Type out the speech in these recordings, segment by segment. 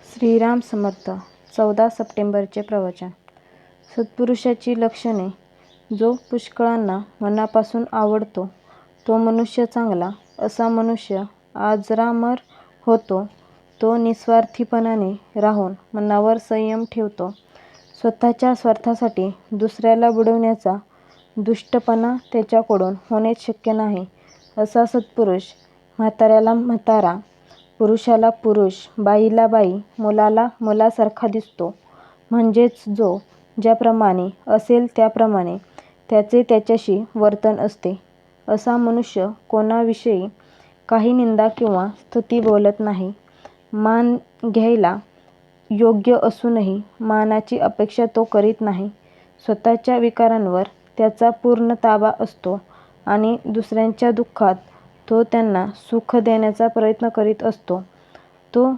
श्रीराम समर्थ 14 सप्टेंबरचे प्रवचन. सत्पुरुषाची लक्षणे. जो पुष्कळांना मनापासून आवडतो तो मनुष्य चांगला. असा मनुष्य अजरामर होतो. तो निस्वार्थीपणाने राहून मनावर संयम ठेवतो. स्वतःच्या स्वार्थासाठी दुसऱ्याला बुडवण्याचा दुष्टपणा त्याच्याकडून होणेच शक्य नाही. असा सत्पुरुष म्हाताऱ्याला म्हातारा, पुरुषाला पुरुष, बाईला बाई, मुलाला मुलासारखा दिसतो. म्हणजेच जो ज्याप्रमाणे असेल त्याप्रमाणे त्याचे त्याच्याशी वर्तन असते. असा मनुष्य कोणाविषयी काही निंदा किंवा स्तुती बोलत नाही. मान घ्यायला योग्य असूनही मानाची अपेक्षा तो करीत नाही. स्वतःच्या विकारांवर त्याचा पूर्ण ताबा असतो आणि दुसऱ्यांच्या दुःखात तो त्यांना सुख देण्याचा प्रयत्न करीत असतो. तो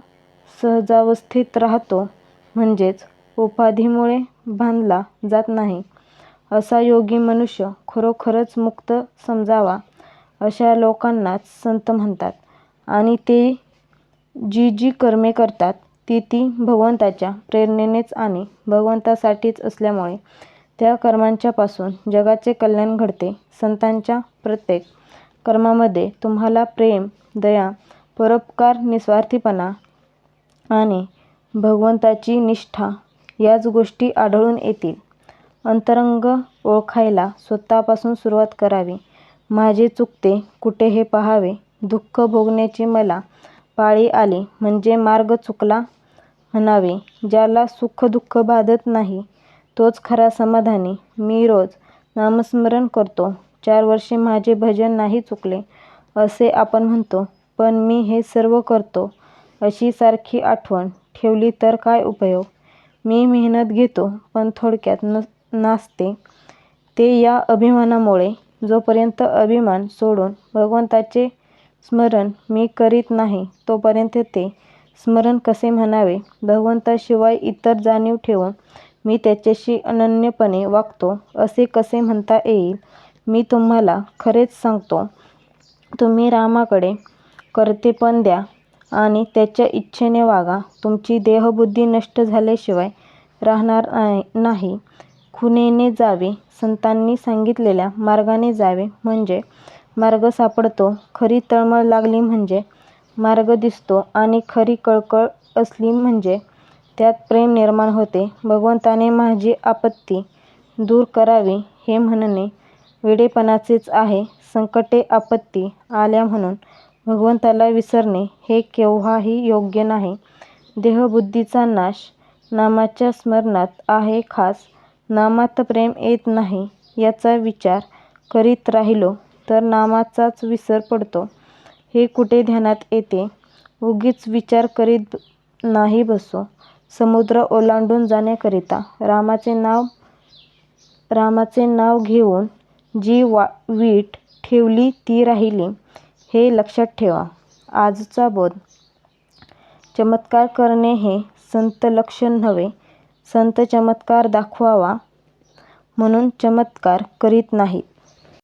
सहजावस्थेत राहतो, म्हणजेच उपाधीमुळे बांधला जात नाही. असा योगी मनुष्य खरोखरच मुक्त समजावा. अशा लोकांनाच संत म्हणतात. आणि ते जी जी कर्मे करतात ती ती भगवंताच्या प्रेरणेनेच आणि भगवंतासाठीच असल्यामुळे त्या कर्मांच्यापासून जगाचे कल्याण घडते. संतांच्या प्रत्येक कर्मामध्ये तुम्हाला प्रेम, दया, परोपकार, निस्वार्थीपणा आणि भगवंताची निष्ठा याच गोष्टी आढळून येतील. अंतरंग ओळखायला स्वतःपासून सुरुवात करावी. माझे चुकते कुठे हे पाहावे. दुःख भोगण्याची मला पाळी आली म्हणजे मार्ग चुकला म्हणावे. ज्याला सुख दुःख बाधत नाही तोच खरा समाधानी. मी रोज नामस्मरण करतो. 4 वर्षे माझे भजन नाही चुकले असे आपण म्हणतो, पण मी हे सर्व करतो अशी सारखी आठवण ठेवली तर काय उपयोग. मी मेहनत घेतो पण थोडक्यात नाचते. ते या अभिमानामुळे. जोपर्यंत अभिमान सोडून भगवंताचे स्मरण मी करीत नाही तोपर्यंत ते स्मरण कसे म्हणावे. भगवंताशिवाय इतर जाणीव ठेवून मी त्याच्याशी अनन्यपणे वागतो असे कसे म्हणता येईल. मी तुम्हाला खरेच सांगतो, तुम्ही रामाकडे कर्तेपण द्या आणि त्याच्या इच्छेने वागा. तुमची देहबुद्धी नष्ट झाल्याशिवाय राहणार नाही. खुणेने जावे, संतांनी सांगितलेल्या मार्गाने जावे म्हणजे मार्ग सापडतो. खरी तळमळ लागली म्हणजे मार्ग दिसतो आणि खरी कळकळ असली म्हणजे त्यात प्रेम निर्माण होते. भगवंताने माझी आपत्ती दूर करावी हे म्हणणे वेडेपणाचेच आहे. संकटे आपत्ती आल्या म्हणून भगवंताला विसरणे हे केव्हाही योग्य नाही. देहबुद्धीचा नाश नामाच्या स्मरणात आहे खास. नामात प्रेम येत नाही याचा विचार करीत राहिलो तर नामाचाच विसर पडतो हे कुठे ध्यानात येते. उगीच विचार करीत नाही बसो. समुद्र ओलांडून जाण्याकरिता रामाचे नाव घेऊन जी वीट ठेवली ती राहिली हे लक्षात ठेवा. आजचा बोध. चमत्कार करणे हे संत लक्षण नव्हे. संत चमत्कार दाखवावा म्हणून चमत्कार करीत नाहीत.